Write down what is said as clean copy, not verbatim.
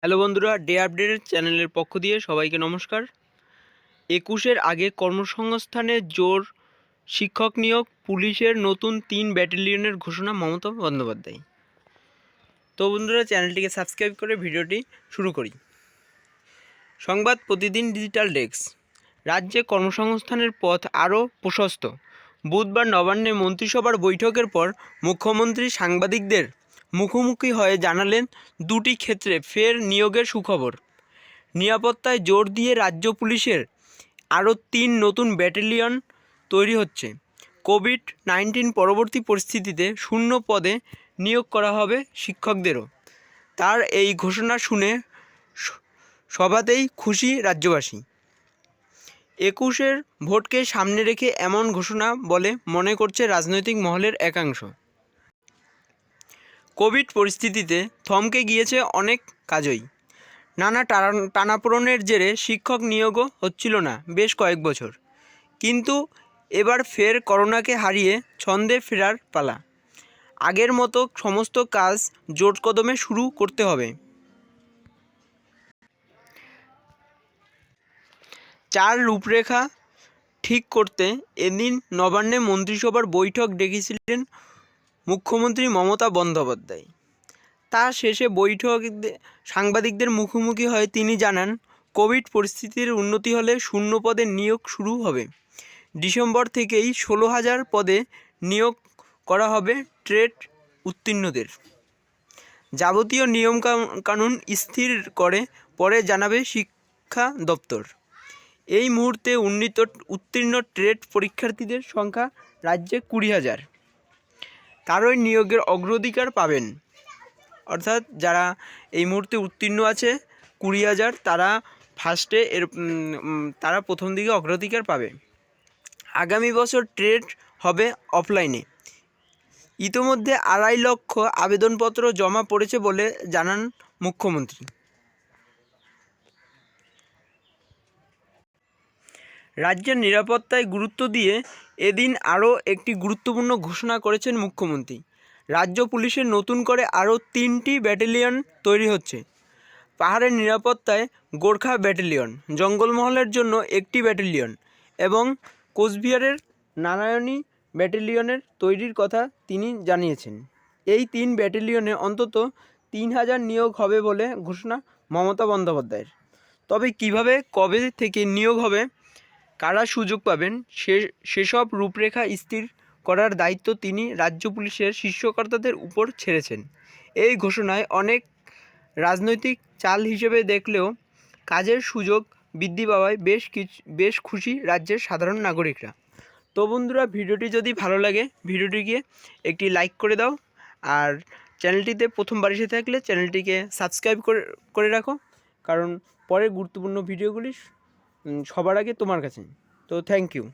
Hello বন্ধুরা, day update চ্যানেলের পক্ষ দিয়ে সবাইকে নমস্কার। 21-এর আগে কর্মসংস্থানে জোর, শিক্ষক নিয়োগ, পুলিশের নতুন 3 ব্যাটালিয়নের ঘোষণা মমতা বন্দ্যোপাধ্যায়। তো বন্ধুরা, চ্যানেলটিকে সাবস্ক্রাইব করে ভিডিওটি শুরু করি। সংবাদ প্রতিদিন ডিজিটাল ডেস্ক। রাজ্যে কর্মসংস্থানের পথ আরও প্রশস্ত। বুধবার নবান্নে মন্ত্রিসভার বৈঠকের পর মুখ্যমন্ত্রী সাংবাদিকদের মুখোমুখি হয়ে জানালেন দুটি ক্ষেত্রে ফের নিয়োগের সুখবর। নিরাপত্তায় জোর দিয়ে রাজ্য পুলিশের আরও 3 নতুন ব্যাটালিয়ন তৈরি হচ্ছে। কোভিড-19 পরবর্তী পরিস্থিতিতে শূন্য পদে নিয়োগ করা হবে শিক্ষকদেরও। তার এই ঘোষণা শুনে সবাতেই খুশি রাজ্যবাসী। 21-এর ভোটকে সামনে রেখে এমন ঘোষণা বলে মনে করছে রাজনৈতিক মহলের একাংশ। কোভিড পরিস্থিতিতে থমকে গিয়েছে অনেক কাজই। নানা টানাপোড়েনের জেরে শিক্ষক নিয়োগও হচ্ছিল না বেশ কয়েক বছর। কিন্তু এবার ফের করোনাকে হারিয়ে ছন্দে ফেরার পালা। আগের মতো সমস্ত কাজ জোর কদমে শুরু করতে হবে। 4 রূপরেখা ঠিক করতে এদিন নবান্নে মন্ত্রিসভার বৈঠক ডেকেছিলেন মুখ্যমন্ত্রী মমতা বন্দ্যোপাধ্যায়। তা শেষে সাংবাদিকদের মুখোমুখি হয়ে তিনি জানান, কোভিড পরিস্থিতির উন্নতি হলে শূন্য পদে নিয়োগ শুরু হবে। ডিসেম্বর থেকেই 16,000 পদে নিয়োগ করা হবে ট্রেড উত্তীর্ণদের। যাবতীয় নিয়মকানুন স্থির করে পরে জানাবে শিক্ষা দপ্তর। এই মুহূর্তে উত্তীর্ণ ট্রেড পরীক্ষার্থীদের সংখ্যা রাজ্যে 20,000। তারই নিয়োগের অগ্রাধিকার পাবেন। অর্থাৎ যারা এই মুহূর্তে উত্তীর্ণ আছে 20,000, তারা প্রথম দিকে অগ্রাধিকার পাবে। আগামী বছর ট্রেড হবে অফলাইনে। ইতোমধ্যে 2.5 লক্ষ আবেদনপত্র জমা পড়েছে বলে জানান মুখ্যমন্ত্রী। রাজ্যের নিরাপত্তায় গুরুত্ব দিয়ে এদিন আরও একটি গুরুত্বপূর্ণ ঘোষণা করেছেন মুখ্যমন্ত্রী। রাজ্য পুলিশের নতুন করে আরও 3টি ব্যাটালিয়ন তৈরি হচ্ছে। পাহাড়ের নিরাপত্তায় গোর্খা ব্যাটালিয়ন, জঙ্গলমহলের জন্য একটি ব্যাটালিয়ন এবং কোচবিহারের নারায়ণী ব্যাটালিয়নের তৈরির কথা তিনি জানিয়েছেন। এই 3 ব্যাটালিয়নে অন্তত 3,000 নিয়োগ হবে বলে ঘোষণা মমতা বন্দ্যোপাধ্যায়ের। তবে কিভাবে, কবে থেকে নিয়োগ হবে, কারা সুযোগ পাবেন, সেসব রূপরেখা স্থির করার দায়িত্ব তিনি রাজ্য পুলিশের শীর্ষকর্তাদের উপর ছেড়েছেন। এই ঘোষণায় অনেক রাজনৈতিক চাল হিসেবে দেখলেও কাজের সুযোগ বৃদ্ধি পাওয়ায় বেশ খুশি রাজ্যের সাধারণ নাগরিকরা। তো বন্ধুরা, ভিডিওটি যদি ভালো লাগে ভিডিওটিকে একটি লাইক করে দাও, আর চ্যানেলটিতে প্রথমবার এসে থাকলে চ্যানেলটিকে সাবস্ক্রাইব করে রাখো, কারণ পরের গুরুত্বপূর্ণ ভিডিওগুলি সবার আগে তোমার কাছে। তো থ্যাংক ইউ।